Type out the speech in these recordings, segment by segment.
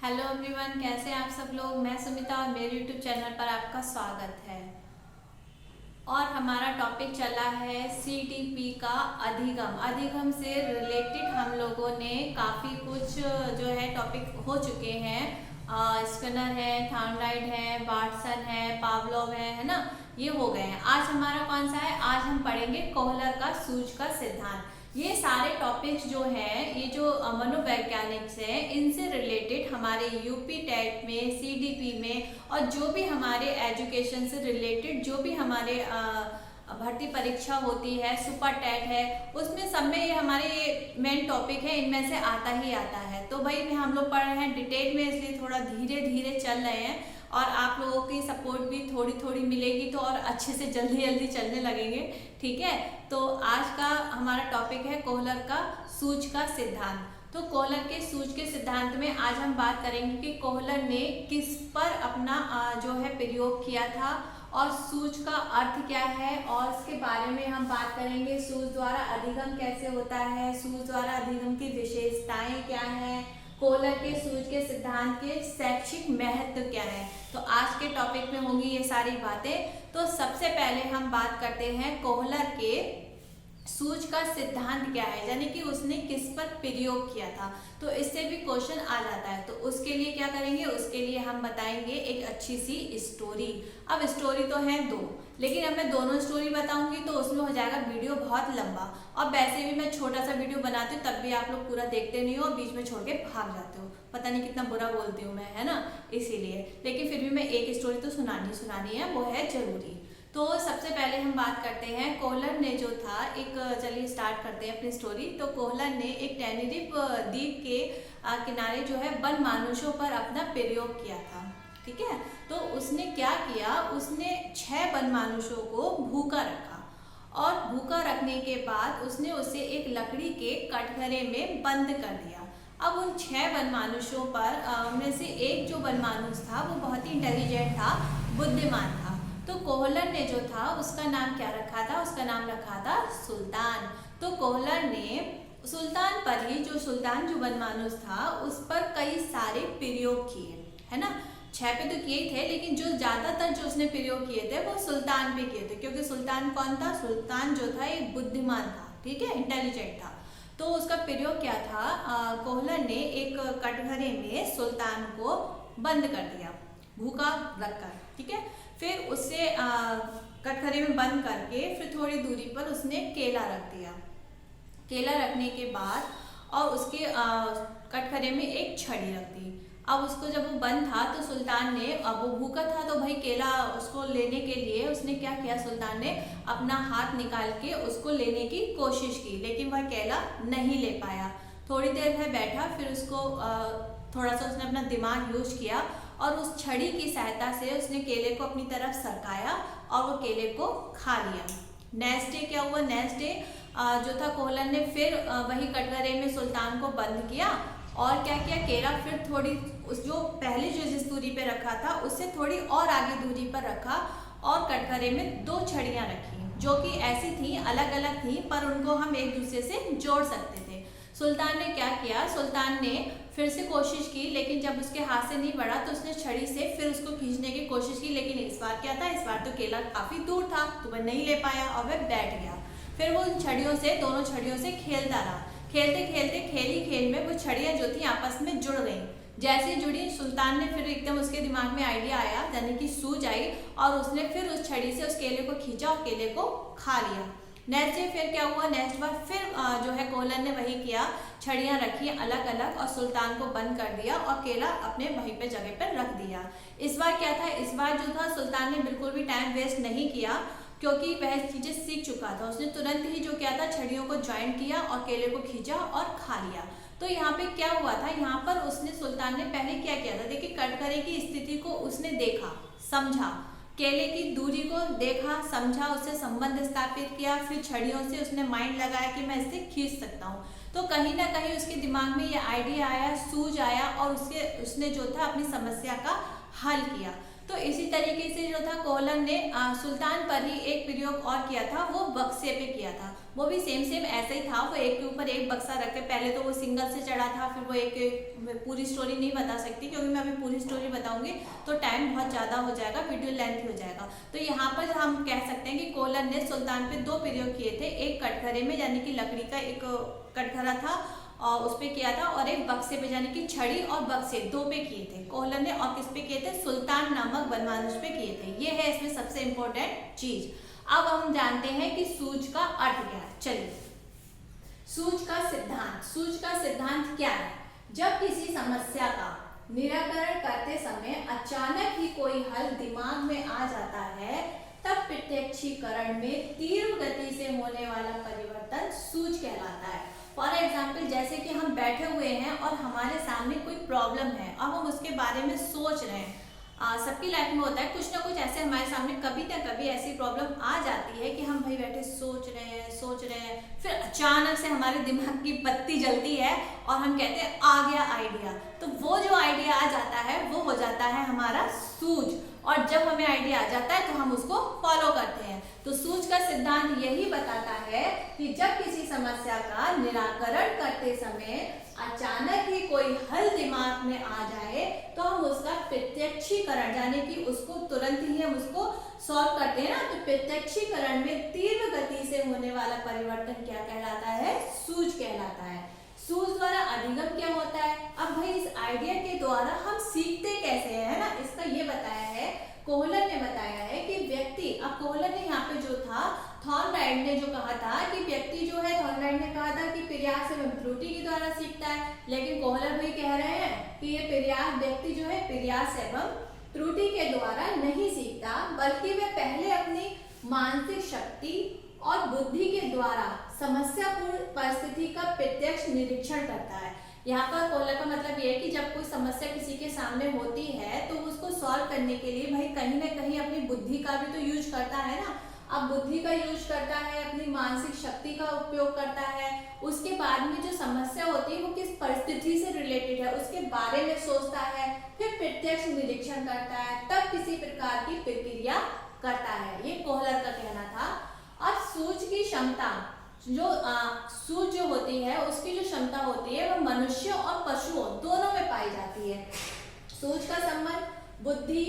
Hello everyone, कैसे हैं आप सब लोग। मैं सुमिता और मेरे यूट्यूब चैनल पर आपका स्वागत है। और हमारा टॉपिक चला है सीटीपी का अधिगम। अधिगम से रिलेटेड हम लोगों ने काफ़ी कुछ जो है टॉपिक हो चुके हैं। स्किनर है, थॉर्नडाइक है, वाटसन है, पावलोव है ना, ये हो गए हैं। आज हमारा कौन सा है, आज हम पढ़ेंगे कोहलर का सूज का सिद्धांत। ये सारे टॉपिक्स जो हैं, ये जो मनोवैज्ञानिक हैं, इनसे रिलेटेड हमारे यूपी टेट में, सीडीपी में और जो भी हमारे एजुकेशन से रिलेटेड जो भी हमारे भर्ती परीक्षा होती है, सुपर टेट है, उसमें सब में ये हमारे ये मेन टॉपिक है, इनमें से आता ही आता है। तो भाई हम लोग पढ़ रहे हैं डिटेल में, इसलिए थोड़ा धीरे धीरे चल रहे हैं और आप लोगों की सपोर्ट भी थोड़ी थोड़ी मिलेगी तो और अच्छे से जल्दी जल्दी चलने लगेंगे। ठीक है, तो आज का हमारा टॉपिक है कोहलर का सूज का सिद्धांत। तो कोहलर के सूज के सिद्धांत में आज हम बात करेंगे कि कोहलर ने किस पर अपना जो है प्रयोग किया था और सूज का अर्थ क्या है, और इसके बारे में हम बात करेंगे। सूज द्वारा अधिगम कैसे होता है, सूज द्वारा अधिगम की विशेषताएं क्या है, कोहलर के सूज के सिद्धांत के शैक्षिक महत्व क्या है। तो आज के टॉपिक में होंगी ये सारी बातें। तो सबसे पहले हम बात करते हैं कोहलर के सूज का सिद्धांत क्या है, यानी कि उसने किस पर प्रयोग किया था। तो इससे भी क्वेश्चन आ जाता है, तो उसके लिए क्या करेंगे, उसके लिए हम बताएंगे एक अच्छी सी स्टोरी। अब स्टोरी तो है दो, लेकिन अब मैं दोनों स्टोरी बताऊंगी तो उसमें हो जाएगा वीडियो बहुत लंबा। और वैसे भी मैं छोटा सा वीडियो बनाती हूँ, तब भी आप लोग पूरा देखते नहीं हो, बीच में छोड़ के भाग जाते हो। पता नहीं कितना बुरा बोलती हूँ मैं, है ना, इसीलिए। लेकिन फिर भी मैं एक स्टोरी तो सुनानी है, वो है जरूरी। तो सबसे पहले हम बात करते हैं कोहलर ने जो था एक, चलिए स्टार्ट करते हैं अपनी स्टोरी। तो कोहलर ने एक टेनेरिफ द्वीप के किनारे जो है वन मानुषों पर अपना प्रयोग किया था। ठीक है, तो उसने क्या किया, उसने 6 वन मानुषों को भूखा रखा और भूखा रखने के बाद उसने उसे एक लकड़ी के कटघरे में बंद कर दिया। अब उन 6 वन मानुषों पर उनमें से एक जो वन मानुष था वो बहुत ही इंटेलिजेंट था, बुद्धिमान था। तो कोहलर ने जो था उसका नाम क्या रखा था, उसका नाम रखा था सुल्तान। तो कोहलर ने सुल्तान पर ही, जो सुल्तान जो बनमानुष था, उस पर कई सारे प्रयोग किए, है ना। 6 पे तो किए थे, लेकिन जो ज्यादातर जो उसने प्रयोग किए थे वो सुल्तान पे किए थे, क्योंकि सुल्तान कौन था, सुल्तान जो था एक बुद्धिमान था, ठीक है, इंटेलिजेंट था। तो उसका प्रयोग क्या था, कोहलर ने एक कटघरे में सुल्तान को बंद कर दिया, भूखा रखकर। ठीक है, फिर उसे कटघरे में बंद करके फिर थोड़ी दूरी पर उसने केला रख दिया। केला रखने के बाद और उसके कटघरे में एक छड़ी रख दी। अब उसको जब वो बंद था तो सुल्तान ने, अब वो भूखा था तो भाई केला उसको लेने के लिए उसने क्या किया, सुल्तान ने अपना हाथ निकाल के उसको लेने की कोशिश की, लेकिन वह केला नहीं ले पाया। थोड़ी देर में बैठा, फिर उसको थोड़ा सा उसने अपना दिमाग यूज किया और उस छड़ी की सहायता से उसने केले को अपनी तरफ सरकाया और वो केले को खा लिया। नेक्स्ट डे क्या हुआ, नेक्स्ट डे जो था कोहलर ने फिर वही कटघरे में सुल्तान को बंद किया और क्या किया, केला फिर थोड़ी उस जो पहले जो जिस दूरी पे रखा था उससे थोड़ी और आगे दूरी पर रखा और कटघरे में 2 छड़ियाँ रखी, जो कि ऐसी थी, अलग अलग थी, पर उनको हम एक दूसरे से जोड़ सकते थे। सुल्तान ने क्या किया, सुल्तान ने फिर से कोशिश की, लेकिन जब उसके हाथ से नहीं बढ़ा तो उसने छड़ी से फिर उसको खींचने की कोशिश की, लेकिन इस बार क्या था, इस बार तो केला काफी दूर था तो वह नहीं ले पाया और वह बैठ गया। फिर वो उन छड़ियों से, दोनों छड़ियों से खेलता रहा। खेलते खेलते खेल में वो छड़ियाँ जो थी आपस में जुड़ गई। जैसे जुड़ी, सुल्तान ने फिर एकदम उसके दिमाग में आइडिया आया, यानी कि सूझ आई, और उसने फिर उस छड़ी से उस केले को खींचा और केले को खा लिया। नेक्स्ट डे फिर क्या हुआ, नेक्स्ट बार फिर जो है कोहलर ने वही किया, छड़ियाँ रखी अलग अलग और सुल्तान को बंद कर दिया और केला अपने वहीं पे जगह पर रख दिया। इस बार क्या था, इस बार जो था सुल्तान ने बिल्कुल भी टाइम वेस्ट नहीं किया, क्योंकि वह चीजें सीख चुका था। उसने तुरंत ही जो किया था, छड़ियों को ज्वाइन किया और केले को खींचा और खा लिया। तो यहाँ पे क्या हुआ था, यहाँ पर उसने, सुल्तान ने पहले क्या किया था, देखिए, कटघरे की स्थिति को उसने देखा, समझा, केले की दूरी को देखा, समझा, उससे संबंध स्थापित किया, फिर छड़ियों से उसने माइंड लगाया कि मैं इससे खींच सकता हूँ। तो कहीं ना कहीं उसके दिमाग में ये आइडिया आया, सूझ आया और उसने जो था अपनी समस्या का हल किया। तो इसी तरीके से जो था कोहलन ने सुल्तान पर ही एक प्रयोग और किया था, वो बक्से पे किया था। वो भी सेम ऐसा ही था, वो एक के ऊपर एक बक्सा रख के, पहले तो वो सिंगल से चढ़ा था, फिर वो एक पूरी स्टोरी नहीं बता सकती क्योंकि मैं अभी पूरी स्टोरी बताऊंगी तो टाइम बहुत ज़्यादा हो जाएगा, वीडियो लेंथ हो जाएगा। तो यहाँ पर हम कह सकते हैं कि कोहलन ने सुल्तान पे 2 प्रयोग किए थे, एक कटघरे में यानी कि लकड़ी का एक कटघरा था और उस पे किया था, और एक बक्से पे यानी कि छड़ी और बक्से 2 पे किए थे कोहलन ने। और किस पे किए थे? सुल्तान नामक वनमानुष पे किए थे। ये है इसमें सबसे इंपॉर्टेंट चीज। अब हम जानते हैं कि सूझ का अर्थ क्या है। चलिए, सूझ का सिद्धांत। सूझ का सिद्धांत क्या है? जब किसी समस्या का निराकरण करते समय अचानक ही कोई हल दिमाग में आ जाता है, तब प्रत्यक्षीकरण में तीव्र गति से होने वाला परिवर्तन सूझ कहलाता है। फॉर एग्जाम्पल, जैसे कि हम बैठे हुए हैं और हमारे सामने कोई प्रॉब्लम है, अब हम उसके बारे में सोच रहे हैं। सबकी लाइफ में होता है कुछ ना कुछ ऐसे, हमारे सामने कभी ना कभी ऐसी प्रॉब्लम आ जाती है कि हम भाई बैठे सोच रहे हैं, फिर अचानक से हमारे दिमाग की बत्ती जलती है और हम कहते हैं आ गया आइडिया। तो वो जो आइडिया आ जाता है वो हो जाता है हमारा सूझ, और जब हमें आइडिया आ जाता है तो हम उसको फॉलो करते हैं। तो सूझ का सिद्धांत यही बताता है कि जब किसी समस्या का निराकरण करते समय अचानक ही कोई हल दिमाग में आ जाए तो हम उसका प्रत्यक्षीकरण, यानी कि उसको तुरंत ही हम उसको सॉल्व करते हैं ना, तो प्रत्यक्षीकरण में तीव्र गति से होने वाला परिवर्तन क्या कहलाता है? सूझ कहलाता है। सूझ द्वारा अधिगम क्या होता है? अब भाई इस आइडिया के द्वारा हम सीखते कैसे हैं, है ना, इसका ये बताया है कोहलन ने। बताया है कि व्यक्ति, अब कोहलन ने यहाँ पे जो था, थॉर्नडाइक ने जो कहा था कि व्यक्ति जो है, थॉर्नडाइक ने कहा था कि प्रयास एवं त्रुटि के द्वारा सीखता है, लेकिन कोहलन भाई कह रहे हैं कि ये प्रयास, व्यक्ति जो है प्रयास एवं त्रुटि के द्वारा नहीं सीखता, बल्कि वह पहले अपनी मानसिक शक्ति और बुद्धि के द्वारा समस्यापूर्ण परिस्थिति का प्रत्यक्ष निरीक्षण करता है। यहाँ पर कोहलन का मतलब ये है कि जब कोई समस्या किसी के सामने होती है तो उसको सॉल्व करने के लिए भाई कहीं ना कहीं अपनी बुद्धि का भी तो यूज करता है ना। अब बुद्धि का यूज करता है, अपनी मानसिक शक्ति का उपयोग करता है, उसके बाद में जो समस्या होती है वो किस परिस्थिति से रिलेटेड है उसके बारे में सोचता है, फिर प्रत्यक्ष निरीक्षण करता है, तब किसी प्रकार की प्रक्रिया करता है। ये कोहलन का कहना था। अब सूझ की क्षमता, जो सूझ जो होती है उसकी जो क्षमता होती है वह मनुष्य और पशुओं दोनों में पाई जाती है। सूझ का संबंध बुद्धि,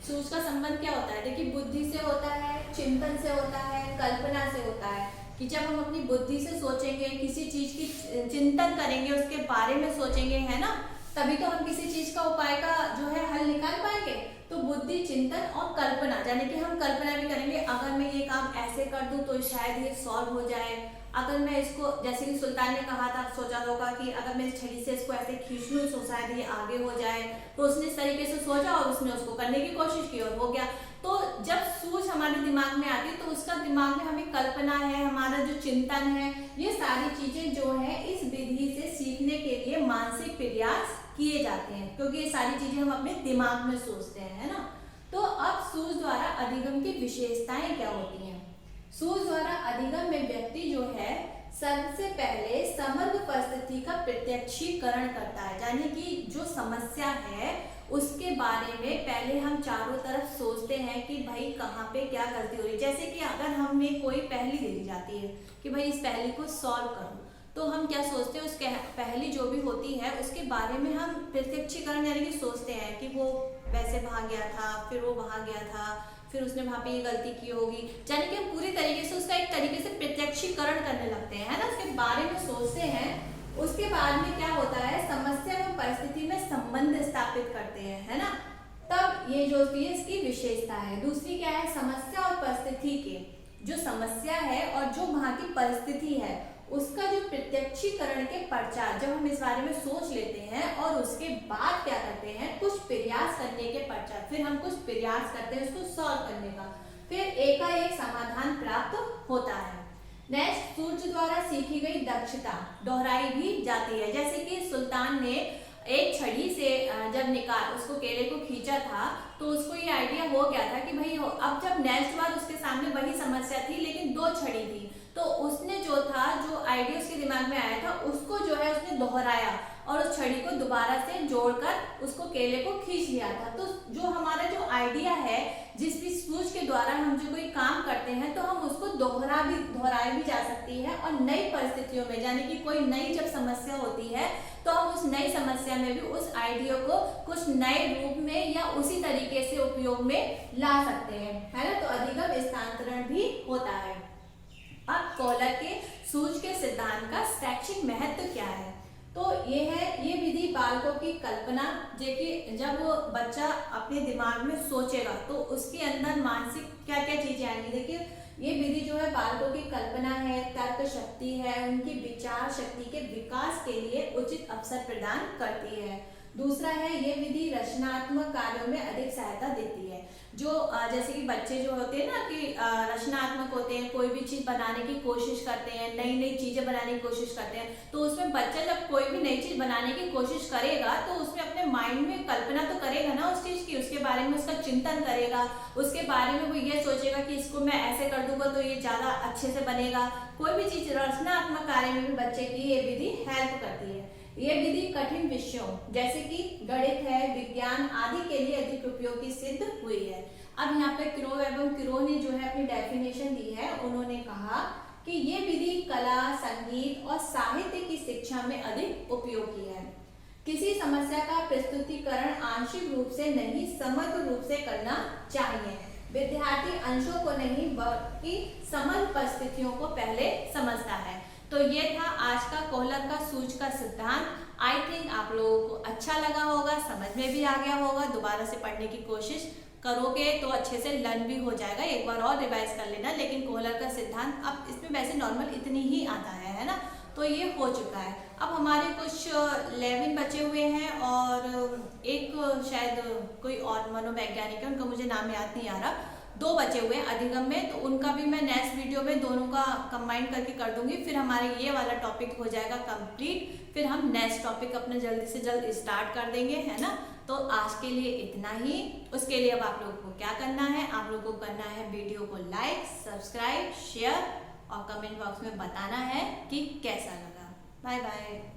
सूझ का संबंध क्या होता है? देखिए, बुद्धि से होता है, चिंतन से होता है, कल्पना से होता है, कि जब हम अपनी बुद्धि से सोचेंगे, किसी चीज की चिंतन करेंगे, उसके बारे में सोचेंगे, है ना, तभी तो हम किसी चीज का उपाय का जो है हल निकाल पाएंगे। तो बुद्धि, चिंतन और कल्पना, यानी कि हम कल्पना भी करेंगे, अगर मैं ये काम ऐसे कर दूं तो शायद ये सॉल्व हो जाए, अगर मैं इसको, जैसे कि सुल्तान ने कहा था, सोचा होगा कि अगर मैं इस छड़ी से इसको ऐसे खींच लूं तो शायद ये आगे हो जाए, तो उसने इस तरीके से सोचा और उसने उसको करने की कोशिश की और हो गया। तो जब सूझ हमारे दिमाग में आती है तो उसका दिमाग में हमें कल्पना है, हमारा जो चिंतन है, ये सारी चीजें जो है इस विधि से सीखने के लिए मानसिक प्रयास किए जाते हैं, क्योंकि ये सारी चीजें हम अपने दिमाग में सोचते हैं, है ना। तो अब सूझ द्वारा अधिगम की विशेषताएं क्या होती हैं? सूझ द्वारा अधिगम में व्यक्ति जो है सबसे पहले समग्र परिस्थिति का प्रत्यक्षीकरण करता है, यानी कि जो समस्या है उसके बारे में पहले हम चारों तरफ सोचते हैं कि भाई कहाँ पे क्या गलती हो रही है। जैसे कि अगर हमें कोई पहेली दे दी जाती है कि भाई इस पहेली को सॉल्व करो, तो हम क्या सोचते हैं, उस पहेली जो भी होती है उसके बारे में हम प्रत्यक्षीकरण यानी कि सोचते हैं कि वो वैसे भाग गया था, फिर वो वहां गया था, फिर उसने वहां पे ये गलती की होगी, यानी कि हम पूरी तरीके से उसका एक तरीके से प्रत्यक्षीकरण करने लगते हैं, है ना, उसके बारे में सोचते हैं। उसके बाद में क्या होता है, समस्या और परिस्थिति में संबंध स्थापित करते हैं, है ना, तब ये जो होती है इसकी विशेषता है। दूसरी क्या है, समस्या और परिस्थिति के, जो समस्या है और जो वहां की परिस्थिति है उसका जो प्रत्यक्षीकरण के पश्चात जब हम इस बारे में सोच लेते हैं और उसके बाद क्या करते हैं, कुछ प्रयास करने के पश्चात फिर हम कुछ प्रयास करते हैं उसको सॉल्व करने का, फिर एकाएक समाधान प्राप्त होता है। नेक्स्ट, सूझ द्वारा सीखी गई दक्षता दोहराई भी जाती है। जैसे कि सुल्तान ने एक छड़ी से जब निकाल उसको केले को खींचा था तो उसको ये आइडिया हो गया था कि भाई अब जब नेक्स्ट बार उसके सामने वही समस्या थी लेकिन 2 छड़ी थी, तो उसने जो था, जो आइडिया उसके दिमाग में आया था उसको जो है उसने दोहराया और उस छड़ी को दोबारा से जोड़कर उसको केले को खींच लिया था। तो जो हमारा जो आइडिया है, जिस भी सूझ के द्वारा हम जो कोई काम करते हैं तो हम उसको दोहराई भी जा सकती है, और नई परिस्थितियों में, यानी कि कोई नई जब समस्या होती है तो हम उस नई समस्या में भी उस आइडिया को कुछ नए रूप में या उसी तरीके से उपयोग में ला सकते हैं, है ना। तो अधिगम स्थानांतरण भी होता है। अब कोहलर के सूझ के सिद्धांत का शैक्षिक महत्व क्या है? तो ये विधि बालकों की कल्पना, कि जब वो बच्चा अपने दिमाग में सोचेगा तो उसके अंदर मानसिक क्या क्या चीजें आएंगी। देखिए, ये विधि जो है बालकों की कल्पना है, तर्क शक्ति है, उनकी विचार शक्ति के विकास के लिए उचित अवसर प्रदान करती है। दूसरा है, ये विधि रचनात्मक कार्यों में अधिक सहायता देती है। जो जैसे कि बच्चे जो होते हैं ना कि रचनात्मक होते हैं, कोई भी चीज बनाने की कोशिश करते हैं, नई नई चीजें बनाने की कोशिश करते हैं, तो उसमें बच्चा जब कोई भी नई चीज बनाने की कोशिश करेगा तो उसमें अपने माइंड में कल्पना तो करेगा ना उस चीज की, उसके बारे में उसका चिंतन करेगा, उसके बारे में वो ये सोचेगा कि इसको मैं ऐसे कर दूंगा तो ये ज्यादा अच्छे से बनेगा। कोई भी चीज रचनात्मक कार्य में भी बच्चे की ये विधि हेल्प करती है। ये विधि कठिन विषयों जैसे कि गणित है, विज्ञान आदि के लिए अधिक उपयोगी सिद्ध हुई है। अब यहाँ पे क्रो एवं क्रो ने जो है अपनी डेफिनेशन दी है। उन्होंने कहा कि ये विधि कला, संगीत और साहित्य की शिक्षा में अधिक उपयोगी है। किसी समस्या का प्रस्तुतिकरण आंशिक रूप से नहीं, समग्र रूप से करना चाहिए। विद्यार्थी अंशों को नहीं बल्कि समग्र परिस्थितियों को पहले समझता है। तो ये था आज का कोहलर का सूझ का सिद्धांत। आई थिंक आप लोगों को अच्छा लगा होगा, समझ में भी आ गया होगा। दोबारा से पढ़ने की कोशिश करोगे तो अच्छे से लर्न भी हो जाएगा। एक बार और रिवाइज कर लेना। लेकिन कोहलर का सिद्धांत अब इसमें वैसे नॉर्मल इतनी ही आता है ना। तो ये हो चुका है। अब हमारे कुछ 11 बचे हुए हैं और एक शायद कोई और मनोवैज्ञानिक है, उनका मुझे नाम याद नहीं आ रहा। 2 बचे हुए हैं अधिगम में, तो उनका भी मैं नेक्स्ट वीडियो में दोनों का कंबाइन करके कर दूंगी। फिर हमारे ये वाला टॉपिक हो जाएगा कंप्लीट। फिर हम नेक्स्ट टॉपिक अपने जल्दी से जल्द स्टार्ट कर देंगे, है ना। तो आज के लिए इतना ही। उसके लिए अब आप लोगों को क्या करना है, आप लोगों को करना है वीडियो को लाइक, सब्सक्राइब, शेयर और कमेंट बॉक्स में बताना है कि कैसा लगा। Bye bye.